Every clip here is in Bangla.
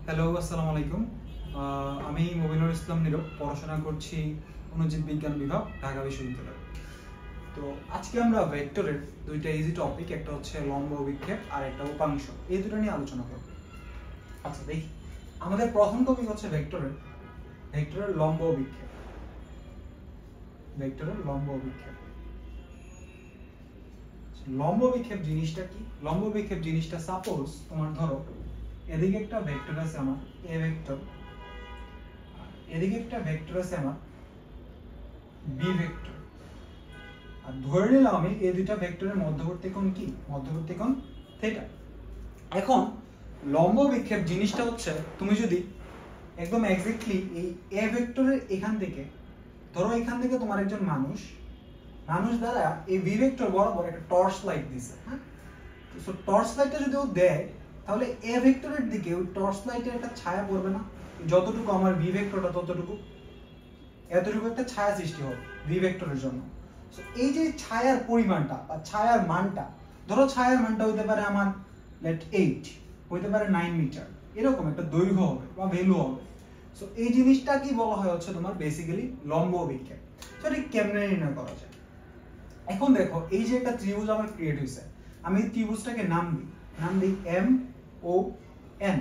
হ্যালো, আসসালামু আলাইকুম। আমি মবিনুল ইসলাম নীরব, পড়াশোনা করছি অণুজীব বিজ্ঞান বিভাগ, ঢাকা বিশ্ববিদ্যালয়। তো আজকে আমরা ভেক্টরের দুইটা ইজি টপিক, একটা হচ্ছে লম্ব অভিক্ষেপ আর একটা উপাংশ, এই দুটো নিয়ে আলোচনা করব। আচ্ছা দেখি, আমাদের প্রথম টপিক হচ্ছে ভেক্টরের লম্ব অভিক্ষেপ। ভেক্টরের লম্ব অভিক্ষেপ। লম্ব অভিক্ষেপ জিনিসটা কি? লম্ব অভিক্ষেপ জিনিসটা, সাপোজ তোমার ধরো এদিকে একটা ভেক্টর আছে আমার এ ভেক্টর, এদিকে একটা ভেক্টর আছে আমার বি ভেক্টর, আর ধরে নিলাম আমি এই দুইটা ভেক্টরের মধ্যবর্তী কোণ কি? মধ্যবর্তী কোণ থিটা। এখন লম্ব বিক্ষেপ জিনিসটা হচ্ছে, তুমি যদি একদম এক্স্যাক্টলি এই এ ভেক্টরের এখান থেকে, ধরো এখান থেকে তোমার একজন মানুষ দ্বারা এই বি ভেক্টর বরাবর একটা টর্চ লাইট দিছে, হ্যাঁ, তো টর্চ লাইটটা যদি ও দেয়, তাহলে এ ভেক্টরের দিকে ওই টর্চ লাইটের একটা ছায়া পড়বে না? যতটুকু আমার বি ভেক্টরটা, ততটুকু এতটুকু একটা ছায়া সৃষ্টি হবে বি ভেক্টরের জন্য। সো এই যে ছায়ার পরিমাণটা বা ছায়ার মানটা, ধরো ছায়ার মানটা হইতে পারে আমার লেট 8, হইতে পারে 9 মিটার, এরকম একটা দৈর্ঘ্য হবে বা ভ্যালু হবে। সো এই জিনিসটা কি বলা হয় হচ্ছে তোমার বেসিক্যালি লম্ব অভিক্ষেপ। সো এটা কেমনে নির্ণয় করা যায়? এখন দেখো, এই যে একটা ত্রিভুজ আমার ক্রিয়েট হইছে, আমি ত্রিভুজটাকে নাম দিই এম ও এন।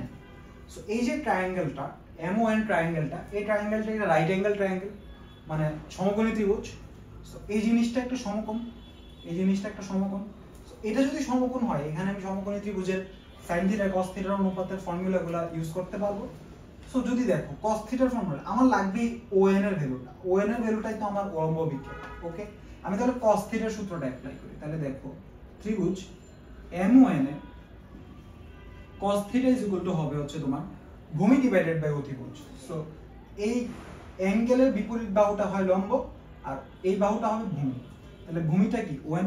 সো এই যে ট্রায়াঙ্গেলটা এম ও এন ট্রায়াঙ্গেলটা, এই ট্রায়াঙ্গেলটা একটা রাইট অ্যাঙ্গেল ট্রায়াঙ্গেল, মানে সমকোণী ত্রিভুজ। সো এই জিনিসটা একটা সমকোণ, এই জিনিসটা একটা সমকোণ। সো এটা যদি সমকোণ হয়, এখানে আমি সমকোণী ত্রিভুজের sin থিটা cos থিটার অনুপাতের ফর্মুলাগুলো ইউজ করতে পারবো। সো যদি দেখো cos থিটার ফর্মুলা আমার লাগবে ON এর ভ্যালুটা, ON এর ভ্যালুটাই তো আমার লম্ব অভিক্ষেপ। ওকে, আমি তাহলে cos থিটার সূত্রটা অ্যাপ্লাই করি। তাহলে দেখো ত্রিভুজ MON A cos theta is equal two হবে হচ্ছে তোমার ভূমি ডিভাইডেড বাই অতিভুজ। সো এই অ্যাঙ্গেলের বিপরীত বাহুটা হয় লম্ব, আর এই বাহুটা হবে ভূমি। তাহলে ভূমিটা কি? ON,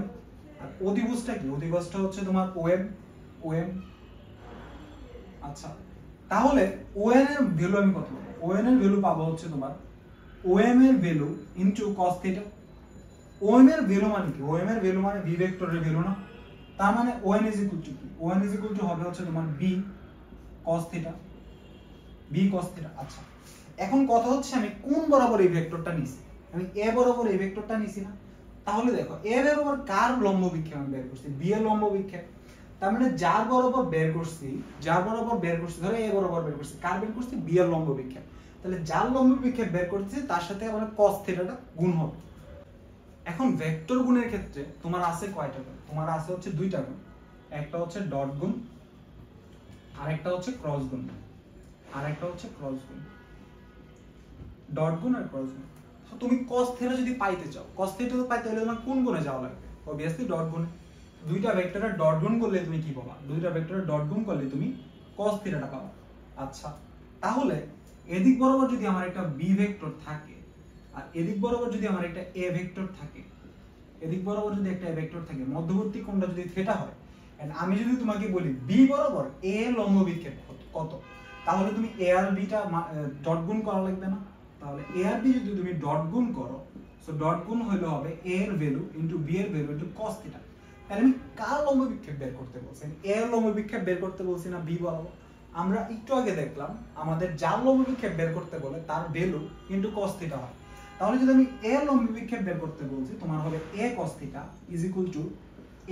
আর অতিভুজটা কি? অতিভুজটা হচ্ছে তোমার OM। আচ্ছা, তাহলে ON এর ভ্যালু আমি কত পাবো? ON এর ভ্যালু পাবো হচ্ছে তোমার OM এর value into cos theta. OM এর ভ্যালু মানে কি? OM এর ভ্যালু মানে বি ভেক্টরের ভ্যালু না? তার মানে ON ইজ ইকুয়াল টু কি? ON ইজ ইকুয়াল টু হবে হচ্ছে তোমার b cos theta, b cos theta. আচ্ছা, এখন কথা হচ্ছে আমি কোন বরাবর এই ভেক্টরটা নিছি? আমি a বরাবর এই ভেক্টরটা নিছি না? তাহলে দেখো a বরাবর কার লম্ব বিক্ষেপ আমি বের করছি? b এর লম্ব বিক্ষেপ। তার মানে যার বরাবর বের করছি, ধরো a বরাবর বের করছি, কার বের করছি? b এর লম্ব বিক্ষেপ। তাহলে যার লম্ব বিক্ষেপ বের করছি তার সাথে আবার cos থিটাটা গুণ হবে। এখন ভেক্টর গুণের ক্ষেত্রে তোমার আছে কয়টা গুণ? তোমার আছে হচ্ছে দুইটা গুণ, একটা হচ্ছে ডট গুণ আর একটা হচ্ছে ক্রস গুণ। ডট গুণ আর ক্রস গুণ। সো তুমি cos থিটা যদি পাইতে চাও, cos থিটা তো পাইতে হলে তোমার কোন গুণে যাওয়া লাগবে? অবভিয়াসলি ডট গুণে। দুইটা ভেক্টরের ডট গুণ করলে তুমি কি পাবা? দুইটা ভেক্টরের ডট গুণ করলে তুমি cos থিটাটা পাবা। আচ্ছা, তাহলে এদিক বরাবর যদি আমার একটা b ভেক্টর থাকে আর এদিক বরাবর যদি আমার একটা a ভেক্টর থাকে, মধ্যবর্তী কোণটা যদি থিটা হয়, এন্ড আমি যদি তোমাকে বলি b বরাবর a এর লম্ব বিক্ষেপ কত, তাহলে তুমি a আর b টা ডট গুণ করা লাগবে না? তাহলে a আর b যদি তুমি ডট গুণ করো, সো ডট গুণ হলো হবে a এর ভ্যালু ইনটু b এর ভ্যালু ইনটু cos থিটা। তাহলে আমি কার লম্ব বিক্ষেপ বের করতে বলছি? a এর লম্ব বিক্ষেপ বের করতে বলছি না b বরাবর? আমরা একটু আগে দেখলাম আমাদের যার লম্ব বিক্ষেপ বের করতে বলে তার ভ্যালু ইনটু cos থিটা হয়। তাহলে যদি আমি a এর লম্ব বিক্ষেপ বের করতে বলছি, তোমার হবে a cos theta is equal to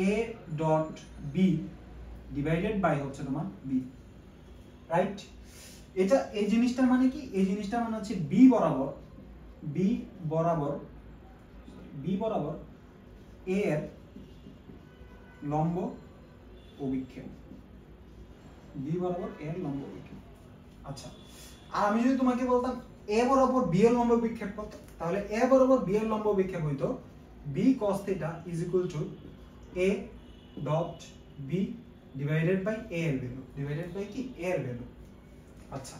a dot b divided by হচ্ছে তোমার b, রাইট? এটা এই জিনিসটার মানে কি? এই জিনিসটার মানে হচ্ছে b বরাবর a এর লম্ব অভিক্ষেপ, b বরাবর a এর লম্ব অভিক্ষেপ। আচ্ছা, আর আমি যদি তোমাকে বলতাম a বরাবর b এর লম্ব বিক্ষেপ কত, তাহলে a বরাবর b এর লম্ব বিক্ষেপ হইতো b cos theta is equal to a dot b divided by a এর ভ্যালু, ডিভাইডেড বাই কি? a এর ভ্যালু। আচ্ছা,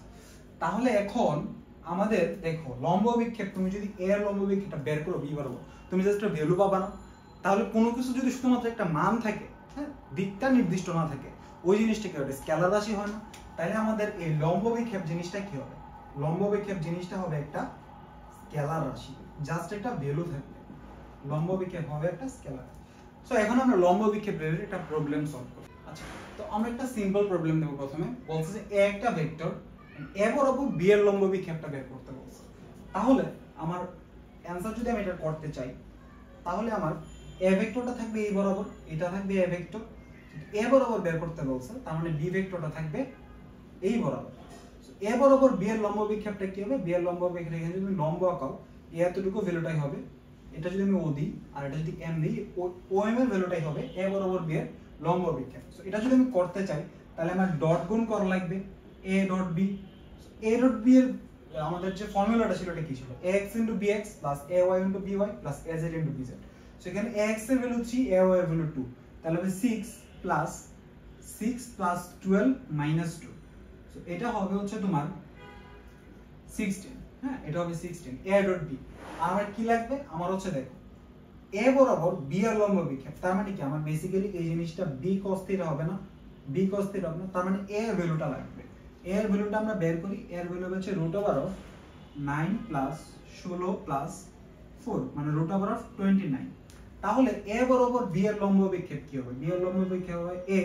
তাহলে এখন আমাদের দেখো লম্ব বিক্ষেপ, তুমি যদি a এর লম্ব বিক্ষেপটা বের করো b বরাবর, তুমি জাস্ট একটা ভ্যালু পাবা না? তাহলে কোনো কিছু যদি শুধুমাত্র একটা মান থাকে, হ্যাঁ, দিকটা নির্দিষ্ট না থাকে, ওই জিনিসটা কি হবে? স্কেলার রাশি হয় না? তাহলে আমাদের এই লম্ব বিক্ষেপ জিনিসটা কি হবে? লম্ব বিক্ষেপ জিনিসটা হবে একটা স্কেলার রাশি, জাস্ট একটা ভ্যালু থাকবে। লম্ব বিক্ষেপ হবে একটা স্কেলার। সো এখন আমরা লম্ব বিক্ষেপ রিলেটেড একটা প্রবলেম সলভ করব। আচ্ছা, তো আমরা একটা সিম্পল প্রবলেম নেব। প্রথমে বলছে যে a একটা ভেক্টর এ বরাবর বি এর লম্ব বিক্ষেপটা বের করতে বলছে। তাহলে আমার অ্যানসার যদি আমি এটা করতে চাই, তাহলে আমার এ ভেক্টরটা থাকবে এই বরাবর, এটা থাকবে এ ভেক্টর, এ বরাবর বের করতে বলছে, তার মানে বি ভেক্টরটা থাকবে এই বরাবর। এ বরাবর বি এর লম্ব বিক্ষেপটা কি হবে? বি এর লম্ব বিক্ষেপটা এখানে যদি তুমি লম্ব আঁকাও, এ এতটুকু ভ্যালুটাই হবে, এটা যদি আমি ও দিই আর এটা যদি এম দিই, ও এম এর ভ্যালুটাই হবে এ বরাবর বি এর লম্ব বিক্ষেপ। সো এটা যদি আমি করতে চাই তাহলে আমার ডট গুণ করা লাগবে a dot b. A dot b এর আমাদের যে ফর্মুলাটা ছিল এটা কি ছিল? ax * bx + ay * by + az * bz। So এখানে ax এর ভ্যালু 3, ay এর ভ্যালু 2, তাহলে হবে 6 + 12 - 2। সো এটা হবে হচ্ছে তোমার 16। হ্যাঁ, এটা হবে 16 a ডট b। আর আমার কি লাগবে? আমার হচ্ছে দেখো a বরাবর b এর লম্ব বিক্ষেপ, তার মানে কি আমার বেসিক্যালি এই জিনিসটা b cos θ হবে না, b cos θ হবে না, তার মানে a এর ভ্যালুটা লাগবে। a এর ভ্যালুটা আমরা বের করি, a এর ভ্যালু হচ্ছে √9 + 16 + 4 মানে √29। তাহলে a বরাবর b এর লম্ব বিক্ষেপ কি হবে? b এর লম্ব বিক্ষেপ হবে a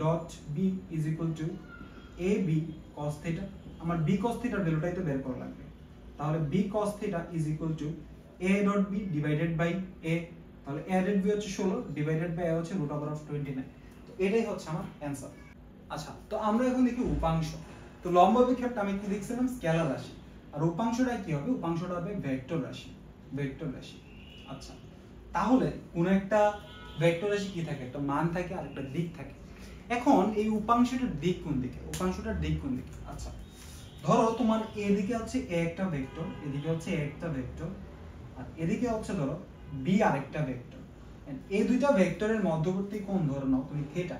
dot b = ab cos θ। আমার b cos θ এর ভ্যালুটাই তো বের করা লাগবে, তাহলে b cos θ = a dot b divided by a, তাহলে a ডট b হচ্ছে 16 ডিভাইডেড বাই a হচ্ছে √29। তো এটাই হচ্ছে আমার অ্যানসার। আচ্ছা, তো আমরা এখন দেখি উপাংশ। তো লম্ব বিক্ষেপটা আমি কি দেখছিলাম? স্কেলার রাশি। আর উপাংশটা কি হবে? উপাংশটা হবে ভেক্টর রাশি, ভেক্টর রাশি। আচ্ছা, তাহলে কোন একটা ভেক্টর রাশি কি থাকে? একটা মান থাকে আর একটা দিক থাকে। এখন এই উপাংশটার দিক কোন দিকে? উপাংশটার দিক কোন দিকে? আচ্ছা, ধরো তোমার এদিকে হচ্ছে a একটা ভেক্টর, এদিকে হচ্ছে a একটা ভেক্টর, আর এদিকে হচ্ছে ধরো b আরেকটা ভেক্টর। এই দুইটা ভেক্টরের মধ্যবর্তী কোণ ধরে নাও তুমি থিটা।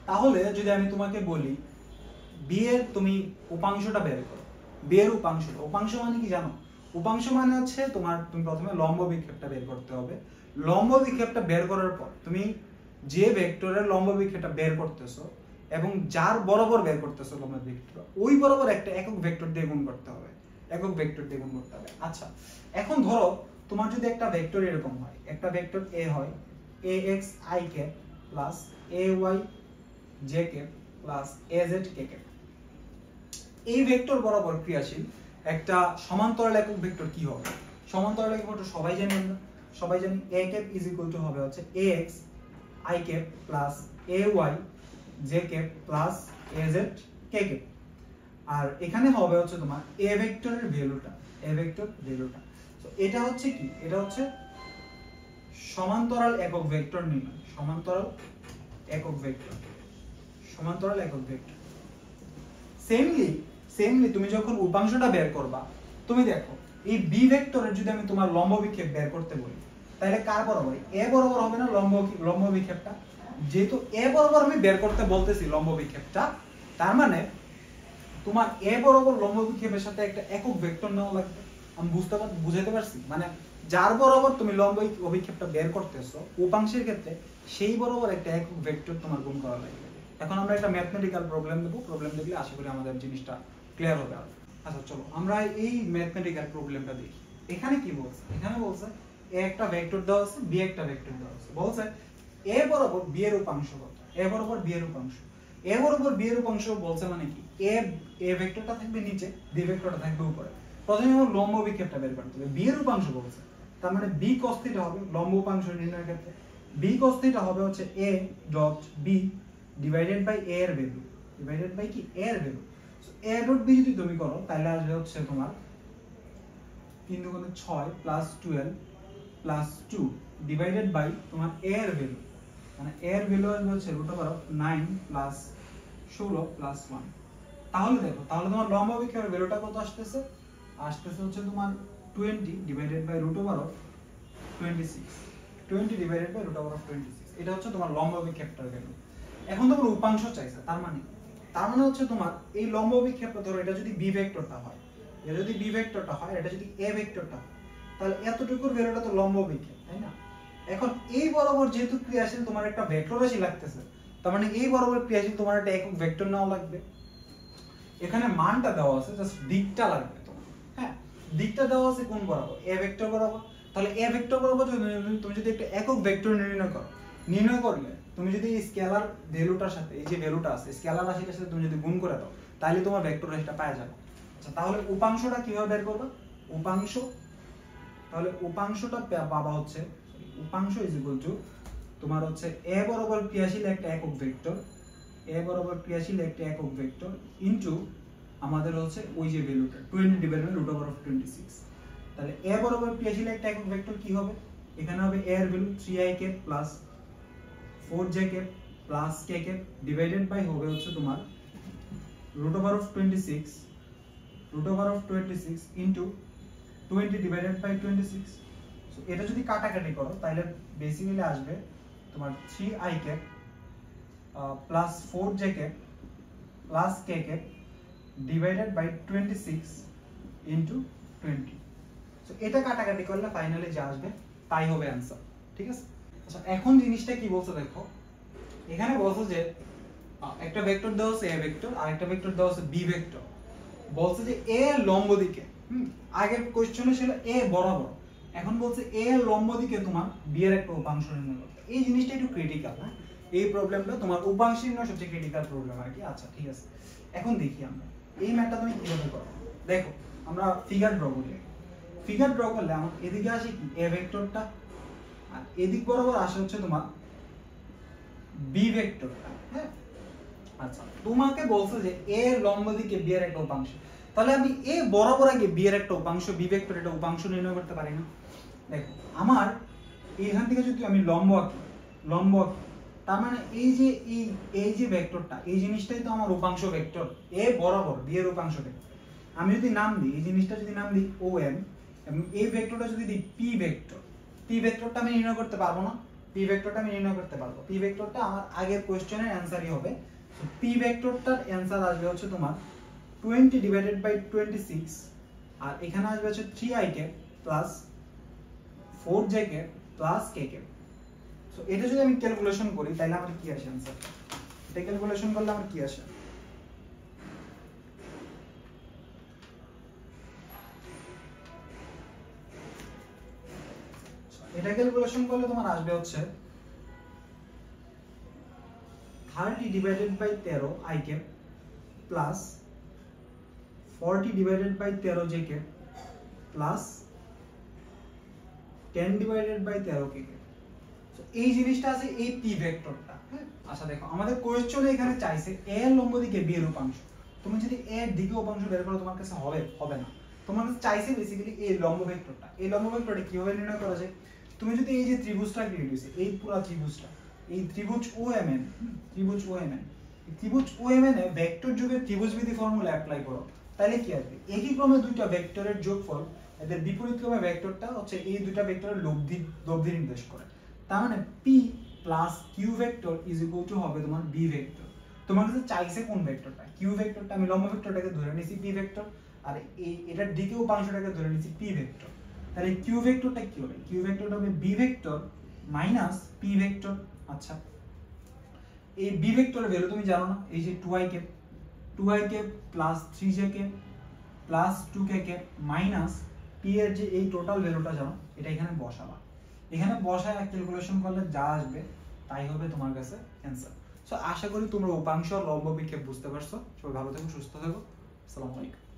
তাহলে যদি আমি তোমাকে বলি b এর তুমি উপাংশটা বের করো, b এর উপাংশটা, উপাংশ মানে কি জানো? উপাংশ মানে হচ্ছে তুমি প্রথমে লম্ব বিক্ষেপটা বের করতে হবে। লম্ব বিক্ষেপটা বের করার পর তুমি যে ভেক্টরের লম্ব বিক্ষেপটা বের করতেছো এবং যার বরাবর বের করতেছো লম্ব বিক্ষেপটা, ওই বরাবর একটা একক ভেক্টর দিয়ে গুণ করতে হবে, একক ভেক্টর দিয়ে গুণ করতে হবে। আচ্ছা, এখন ধরো তোমার যদি একটা ভেক্টর এরকম হয়, একটা ভেক্টর a হয় ax i cap plus ay j cap plus az k cap। এই ভেক্টর বরাবর ক্রিয়াশীল একটা সমান্তরাল একক ভেক্টর কি হবে? সমান্তরাল একক ভেক্টর সবাই জানি আমরা, সবাই জানি a cap = হবে হচ্ছে ax i cap plus ay j cap plus az k cap। আর এখানে হবে হচ্ছে তোমার a ভেক্টরের ভ্যালুটা, a ভেক্টর ভ্যালুটা। তো এটা হচ্ছে কি? এটা হচ্ছে সমান্তরাল একক ভেক্টর নির্ণয়, সমান্তরাল একক ভেক্টর, সমান্তরাল একক ভেক্টর। সেমলি তুমি যখন উপাংশটা বের করবা, তুমি দেখো এই b ভেক্টরের যদি আমি তোমার লম্ব বিক্ষেপ বের করতে বলি, তাহলে কার বরাবর? a বরাবর হবে না লম্ব বিক্ষেপটা? যেহেতু a বরাবর আমি বের করতে বলতেছি লম্ব বিক্ষেপটা, তার মানে তোমার a বরাবর লম্ব বিক্ষেপের সাথে একটা একক ভেক্টর নেওয়া লাগবে। আমি বুঝাতে পারছি? মানে যার বরাবর তুমি লম্ব অভিক্ষেপটা বের করতেছো উপাংশের ক্ষেত্রে, সেই বরাবর একটা একক ভেক্টর তোমার গুণ করা লাগবে। এখন আমরা একটা ম্যাথমেটিক্যাল প্রবলেম দেব, প্রবলেম দেখলে আশা করি আমাদের জিনিসটা ক্লিয়ার হবে। আচ্ছা চলো আমরা এই ম্যাথমেটিক্যাল প্রবলেমটা দেখি। এখানে কি বলছে? এখানে বলছে a একটা ভেক্টর দেওয়া আছে, b একটা ভেক্টর দেওয়া আছে। বলছে a বরাবর b এর উপাংশ কত? a বরাবর b এর উপাংশ, a বরাবর b এর উপাংশ বলছে মানে কি? a ভেক্টরটা থাকবে নিচে, b ভেক্টরটা থাকবে উপরে। প্রথমে আমার লম্ব বিক্ষেপটা বের করতে হবে। b এর উপাংশ বলছে, তার মানে b cos θ হবে লম্ব উপাংশ নির্ণয়ের ক্ষেত্রে। b cos θ হবে হচ্ছে a dot b divided by a এর ভ্যালু, ডিভাইডেড বাই কি? a এর value. So a dot b যদি তুমি করো তাহলে আসবে হচ্ছে তোমার 3 × 6 + 12 + 2 ডিভাইডেড বাই তোমার a এর ভ্যালু, মানে a এর ভ্যালু আসবে হচ্ছে √9 + 16 + 1। তাহলে দেখো, তাহলে তোমার লম্ব বিক্ষেপের ভ্যালুটা কত আসতেছে? আসতেছে হচ্ছে তোমার 20 ডিভাইডেড বাই √26, 20 ডিভাইডেড বাই √26। এটা হচ্ছে তোমার লম্ব বিক্ষেপটার ভ্যালু। এখন তোমার উপাংশ চাইছে, তার মানে হচ্ছে তোমার এই লম্ব বিক্ষেপটা, ধরো এটা যদি b ভেক্টরটা হয়, এটা যদি b ভেক্টরটা হয়, এটা যদি a ভেক্টরটা হয়, তাহলে এতটুকুর ভ্যালুটা তো লম্ব বিক্ষেপ, তাই না? এখন এই বরাবর যেহেতু ক্রিয়াশীল তোমার একটা ভেক্টর রাশি লাগতেছে, তার মানে এই বরাবর ক্রিয়াশীল তোমার একটা একক ভেক্টর নেওয়া লাগবে। এখানে মানটা দেওয়া আছে, জাস্ট দিকটা লাগবে তোমার। হ্যাঁ, দিকটা দেওয়া আছে কোন বরাবর? a ভেক্টর বরাবর। তাহলে a ভেক্টর বরাবর তুমি যদি একটা একক ভেক্টর নির্ণয় করলে তুমি যদি এই স্কেলার ভ্যালুটার সাথে, এই যে ভ্যালুটা আছে স্কেলার রাশিটার সাথে তুমি যদি গুণ করে দাও, তাহলে তোমার ভেক্টর রাশিটা পাওয়া যাবে। আচ্ছা তাহলে উপাংশটা কিভাবে বের করবে? উপাংশ, তাহলে উপাংশটা পাবা হচ্ছে উপাংশ ইজ ইকুয়াল টু তোমার হচ্ছে a বরাবর ক্রিয়াশীল একটা একক ভেক্টর, a বরাবর ক্রিয়াশীল একটা একক ভেক্টর ইনটু আমাদের হচ্ছে ওই যে ভ্যালুটা 20 ডিভাইডেড বাই √26। তাহলে a বরাবর ক্রিয়াশীল একটা একক ভেক্টর কি হবে? এখানে হবে a এর value 3i cap plus 4j cap plus k cap divided by হবে হচ্ছে তোমার √26 ইনটু 20 ডিভাইডেড বাই 26। সো এটা যদি কাটাকাটি করো তাহলে বেসিক্যালি আসবে তোমার 3i cap plus 4j cap plus k cap divided by 26 into 20। So এটা কাটাকাটি করলে ফাইনালি যা আসবে তাই হবে অ্যানসার, ঠিক আছে? আচ্ছা এখন জিনিসটা কি বলছো দেখো, এখানে বলছো যে একটা ভেক্টর দেওয়া আছে a ভেক্টর আর একটা ভেক্টর দেওয়া আছে b ভেক্টর, বলছে যে a এর লম্ব দিকে আগের কোশ্চেনে ছিল a বরাবর, এখন বলছে a এর লম্ব দিকে তোমার b এর একটা উপাংশ নির্ণয় করতে। এই জিনিসটা একটু ক্রিটিক্যাল, হ্যাঁ এই প্রবলেমটা তোমার উপাংশ নির্ণয় সবচেয়ে ক্রিটিক্যাল প্রবলেম আর কি। আচ্ছা ঠিক আছে, এখন দেখি আমরা এই ম্যাথটা তুমি কিভাবে করো। দেখো আমরা ফিগার ড্র করি, ফিগার ড্র করলে আমার এদিকে আসে কি a ভেক্টরটা আর এদিক বরাবর আসে হচ্ছে তোমার b ভেক্টরটা, হ্যাঁ। আচ্ছা তোমাকে বলছে যে a এর লম্ব দিকে b এর একটা উপাংশ, তাহলে আমি a বরাবর আগে b এর একটা উপাংশ b ভেক্টর একটা উপাংশ নির্ণয় করতে পারি না? দেখো আমার এখান থেকে যদি আমি লম্ব আঁকি তার মানে এই যে ভেক্টরটা এই জিনিসটাই তো আমার উপাংশ ভেক্টর, a বরাবর b এর উপাংশ ভেক্টর। আমি যদি নাম দিই এই জিনিসটা যদি নাম দিই OM এবং এই ভেক্টরটা যদি দিই p ভেক্টরটা আমি নির্ণয় করতে পারবো না? p ভেক্টরটা আমি নির্ণয় করতে পারবো। p ভেক্টরটা আমার আগের কোশ্চেনের অ্যানসারই হবে। সো p ভেক্টরটার অ্যানসার আসবে হচ্ছে তোমার 20 ডিভাইডেড বাই 26 আর এখানে আসবে হচ্ছে 3i cap plus 4j cap plus k cap. So এটা যদি আমি ক্যালকুলেশন করি তাহলে আমার কি আসে অ্যানসার? এটা ক্যালকুলেশন করলে আমার কি আসে? এটা ক্যালকুলেশন করলে তোমার আসবে হচ্ছে 30 divided by 13 i cap plus 40 divided by 13 j cap plus 10 divided by 13 k cap. So এই জিনিসটা আছে এই p ভেক্টরটা, হ্যাঁ। আচ্ছা দেখো আমাদের কোশ্চেনে এখানে চাইছে a এর লম্ব দিকে b এর উপাংশ। তুমি যদি a এর দিকে উপাংশ বের করো তোমার কাছে হবে না। তোমার কাছে চাইছে বেসিক্যালি এই লম্ব ভেক্টরটা। এই লম্ব ভেক্টরটা কিভাবে নির্ণয় করা যায়? তুমি যদি এই যে ত্রিভুজটা ক্রিয়েট হইছে এই পুরো ত্রিভুজটা, এই ত্রিভুজ OMN, ত্রিভুজ OMN এ ভেক্টর যোগের ত্রিভুজবিধি ফর্মুলা অ্যাপ্লাই করো, তাহলে কি আসবে? একই ক্রমে দুইটা ভেক্টরের যোগফল, এদের বিপরীত ক্রমে ভেক্টরটা হচ্ছে এই দুইটা ভেক্টরের লব্ধি নির্দেশ করে। তার মানে p plus q vector is equal two হবে তোমার b ভেক্টর। তোমার কাছে চাইছে কোন ভেক্টরটা? q ভেক্টরটা আমি লম্ব ভেক্টরটাকে ধরে নিয়েছি p ভেক্টর আর এটার দিকে উপাংশটাকে ধরে নিয়েছি p ভেক্টর। তাহলে q ভেক্টরটা কি হবে? q ভেক্টরটা হবে b vector minus p vector. আচ্ছা এই b ভেক্টরের ভ্যালু তুমি জানো না, এই যে 2i cap plus 3j cap plus 2k cap minus p এর যে এই টোটাল ভ্যালুটা জানো, এটা এখানে বসাবা। এখানে বসায় ক্যালকুলেশন করলে যা আসবে তাই হবে তোমার কাছে অ্যানসার। সো আশা করি তোমরা উপাংশ আর লম্ব বিক্ষেপ বুঝতে পারছো। সবাই ভালো থেকো, সুস্থ থেকো। আসসালামু আলাইকুম।